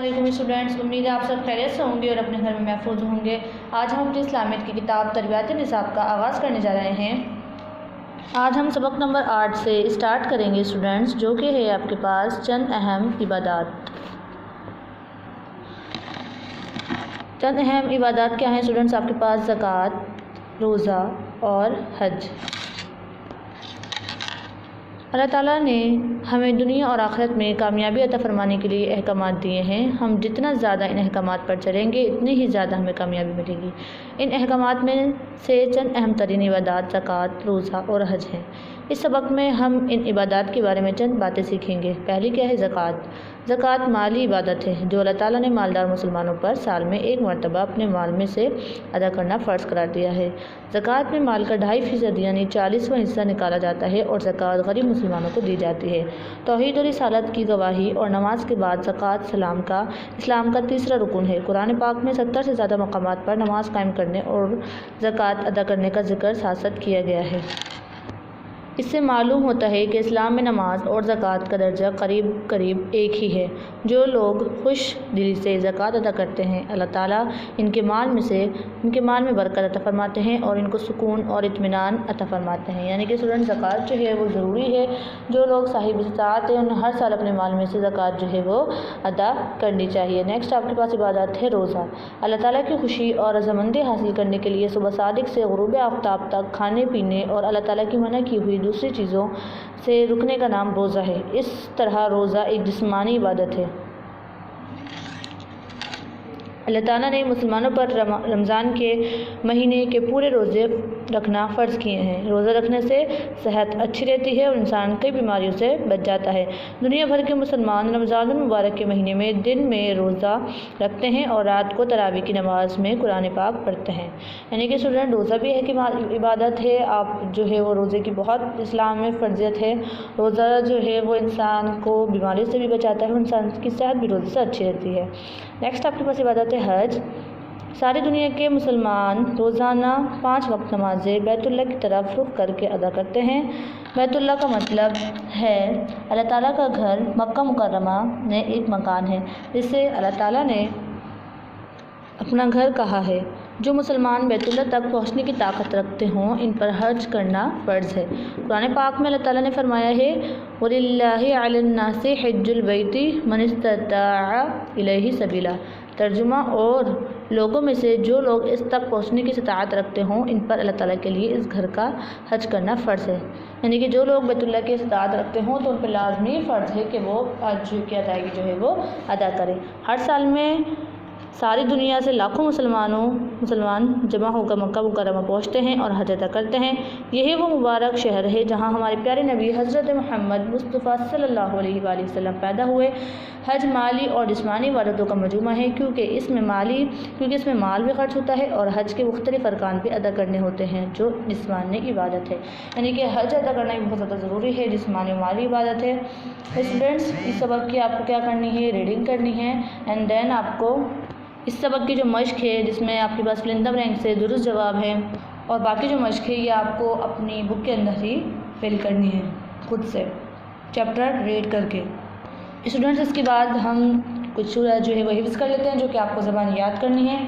अस्सलाम स्टूडेंट्स, उम्मीद है आप सब खैरियत से होंगे और अपने घर में महफूज होंगे। आज हम अपनी इस्लामियत की किताब तरबियत निसाब का आगाज़ करने जा रहे हैं। आज हम सबक नंबर 8 से स्टार्ट करेंगे स्टूडेंट्स, जो कि है आपके पास चंद अहम इबादत। चंद अहम इबादत क्या हैं स्टूडेंट्स? आपके पास ज़कात, रोज़ा और हज। अल्लाह ताला ने हमें दुनिया और आखिरत में कामयाबी अता फरमाने के लिए अहकामात दिए हैं। हम जितना ज़्यादा इन अहकामात पर चलेंगे इतनी ही ज़्यादा हमें कामयाबी मिलेगी। इन अहकामात में से चंद अहम तरीन इबादत ज़कात, रोज़ा और हज हैं। इस सबक में हम इन इबादत के बारे में चंद बातें सीखेंगे। पहली क्या है? ज़कात। ज़कात माली इबादत है जो अल्लाह ताला ने मालदार मुसलमानों पर साल में एक मरतबा अपने माल में से अदा करना फ़र्ज़ करार दिया है। ज़कात में माल का 2.5% यानी 40वां हिस्सा निकाला जाता है और ज़कात गरीब मुसलमानों को दी जाती है। तौहीद और रिसालत की गवाही और नमाज के बाद ज़कात इस्लाम का तीसरा रुकन है। कुरान पाक में 70 से ज़्यादा मकामात पर नमाज कायम करने और ज़कात अदा करने का जिक्र साथ किया गया है। इससे मालूम होता है कि इस्लाम में नमाज और ज़कात का दर्जा करीब करीब एक ही है। जो लोग खुश दिली से ज़कात अदा करते हैं, अल्लाह ताला इनके माल में बरकत अता फरमाते हैं और इनको सुकून और इत्मीनान अता फरमाते हैं। यानी कि स्टूडेंट ज़कात जो है वो ज़रूरी है। जो लोग साहिब इस्तात हैं उन्हें हर साल अपने माल में से ज़कात जो है वो अदा करनी चाहिए। नेक्स्ट आपके पास इबादत है रोज़ा। अल्लाह ताला की खुशी और रज़ामंदी हासिल करने के लिए सुबह सादिक से ग़ुरूब आफ्ताब तक खाने पीने और अल्लाह ताला की मना की हुई दूसरी चीज़ों से रुकने का नाम रोज़ा है। इस तरह रोज़ा एक जिस्मानी इबादत है। अल्लाह ताला ने मुसलमानों पर रमज़ान के महीने के पूरे रोज़े रखना फ़र्ज़ किए हैं। रोज़ा रखने से सेहत अच्छी रहती है और इंसान कई बीमारियों से बच जाता है। दुनिया भर के मुसलमान रमज़ान मुबारक के महीने में दिन में रोज़ा रखते हैं और रात को तरावी की नमाज में कुरान पाक पढ़ते हैं। यानी कि स्टूडेंट रोज़ा भी है कि इबादत है। आप जो है वो रोज़े की बहुत इस्लाम में फ़र्जियत है। रोज़ा जो है वो इंसान को बीमारियों से भी बचाता है, इंसान की सेहत भी रोज़े से अच्छी रहती है। नेक्स्ट आपके पास इबादत है हज। सारी दुनिया के मुसलमान रोज़ाना 5 वक्त नमाज़ें बैतुल्लाह की तरफ रुख करके अदा करते हैं। बैतुल्लाह का मतलब है अल्लाह ताला का घर। मक्का मुकर्रमा में एक मकान है जिसे अल्लाह ताला ने अपना घर कहा है। जो मुसलमान बैतुल्लाह तक पहुँचने की ताकत रखते हों इन पर हज करना फ़र्ज़ है। कुरान पाक में अल्लाह ताला ने फरमाया है वलिल्लाहि अलन्नासि हिज्जुल बैति मन इस्तताअ इलैहि सबीला। तर्जुमा, और लोगों में से जो लोग इस तक पहुँचने की इस्तात रखते हों इन पर अल्लाह ताला के लिए इस घर का हज करना फ़र्ज़ है। यानी कि जो लोग बैतुल्लाह की इस्तात रखते हों तो उन पर लाजमी फ़र्ज़ है कि वो हज की अदायगी जो है वो अदा करें। हर साल में सारी दुनिया से लाखों मुसलमान जमा होकर मक्का मुकर्रमा पहुँचते हैं और हज अदा करते हैं। यही वो मुबारक शहर है जहाँ हमारे प्यारे नबी हज़रत मोहम्मद मुस्तफ़ा सल्लल्लाहु अलैहि वसल्लम पैदा हुए। हज माली और जिस्मानी इबादतों का मजमुआ है क्योंकि इसमें माल भी खर्च होता है और हज के मुख्तलिफ़ अरकान भी अदा करने होते हैं जो जिस्मानी इबादत है। यानी कि हज अदा करना बहुत ज़्यादा ज़रूरी है, जिस्मानी और माली इबादत है। स्टूडेंट्स, इस सबक की आपको क्या करनी है? रीडिंग करनी है एंड देन आपको इस सबक की जो मश्क है जिसमें आपके पास फिलिंदम रैंक से दुरुस्त जवाब है और बाकी जो मश्क है ये आपको अपनी बुक के अंदर ही फिल करनी है खुद से चैप्टर रीड करके। स्टूडेंट्स, इसके बाद हम कुछ सूरत जो है वो हिफ्ज़ कर लेते हैं जो कि आपको ज़बान याद करनी है।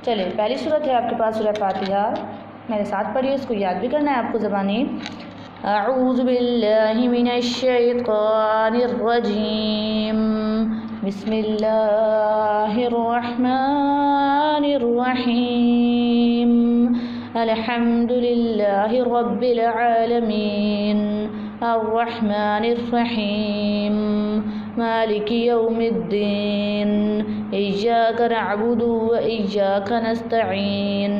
चलिए, पहली सूरत है आपके पास सूरह फातिहा। मेरे साथ पढ़िए, इसको याद भी करना है आपको ज़बानी। अऊज़ु बिल्लाहि मिनश शैतानिर रजीम, बिस्मिल्लाहिर रहमानिर रहीम, अल्हम्दुलिल्लाहि रब्बिल आलमीन, अर्रहमानिर रहीम, मालिकि यौमिद्दीन, इय्याका नअबुदु व इय्याका नस्तईन,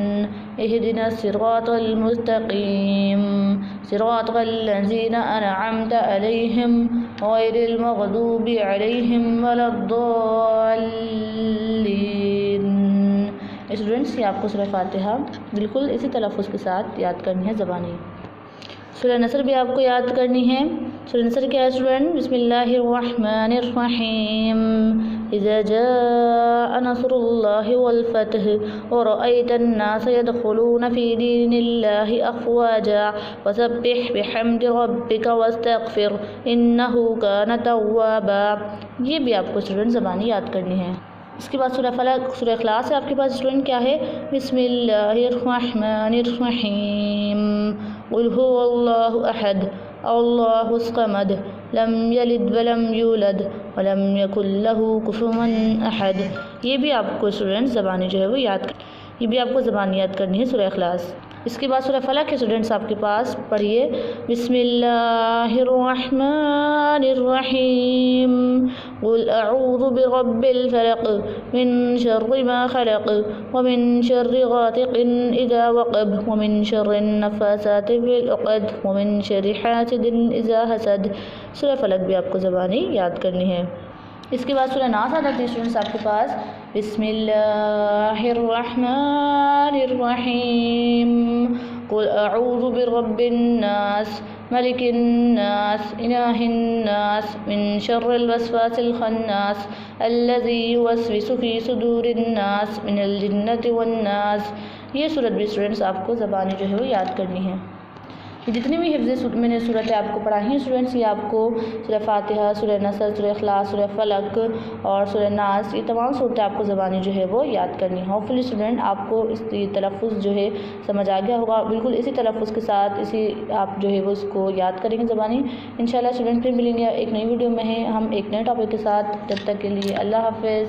इहदिनस सिरातल मुस्तकीम, सिरातल लज़ीना अनअमत अलैहिम गैरिल मग़दूबि अलैहिम वलद्दाल्लीन। स्टूडेंट्स, ये आपको सूरह फातिहा बिल्कुल इसी तलफ़्फ़ुज़ के साथ याद करनी है ज़बानी। सूरह नसर भी आपको याद करनी है। सूरह नसर क्या है स्टूडेंट? बिस्मिल्लाहिर्रहमानिर्रहीम, इज़ा जाअ नस्रुल्लाहि वल फतह व रअयतन नास यदखुलून फ़ी दीनिल्लाहि अफ़वाजा फसब्बिह बिहम्दि रब्बिका वस्तगफिर इन्नहु कान तव्वाबा। ये भी आपको स्टूडेंट ज़बानी याद करनी है। इसके बाद सूरह फलक, सूरह इखलास है आपके पास स्टूडेंट क्या है? बिस्मिल्लाहिर्रहमानिर्रहीम कुल हुवल्लाहु अहद अल्लाहुस समद लम यलिद वलम यूलद वलम यकुल लहू कुफुवन अहद। ये भी आपको स्टूडेंट ज़बानी जो है वो ये भी आपको ज़बानी याद करनी है सूरह इखलास। इसके बाद सूरह फलक है स्टूडेंट्स आपके पास, पढ़िए बिस्मिल्लाहिर्रहमानिर्रहीम कुल अऊज़ु बिरब्बिल फलक मिन शर्रि मा खलक व मिन शर्रि गासिकिन इज़ा वक़ब व मिन शर्रिन नफ़्फ़ासाति फ़िल उक़द व मिन शर्रि हासिदिन इज़ा हसद। सूरह फलक भी आपको ज़बानी याद करनी है। इसके बाद सूरह नास आ जाती है स्टूडेंट्स आपके पास, बिस्मिल्लाहिर्रहमानिर्रहीम कुल अऊज़ु बिरब्बिन नास मलिकिन नास इलाहिन नास मिन शर्रिल वस्वासिल खन्नास अल्लज़ी युवस्विसु फ़ी सुदूरिन नास मिनल जिन्नति वन नास। ये सूरत भी स्टूडेंट्स आपको ज़बानी जो है वो याद करनी है। ये जितनी भी हिफ्ज़ मैंने सूरतें आपको पढ़ाई हैं स्टूडेंट्स, ये आपको सूरह फातिहा, सूरह नसर, सूरह इखलास, सूरह फलक और सूरह नास, ये तमाम सूरतें आपको ज़बानी जो है वो याद करनी है। होपफुली स्टूडेंट आपको इस तलफ़्फ़ुज़ जो है समझ आ गया होगा। बिल्कुल इसी तलफ़्फ़ुज़ के साथ इसी आप जो है वो इसको याद करेंगे ज़बानी। इंशाल्लाह स्टूडेंट फिर मिलेंगे एक नई वीडियो में है हम एक नए टॉपिक के साथ। तब तक के लिए अल्लाह हाफ़िज़।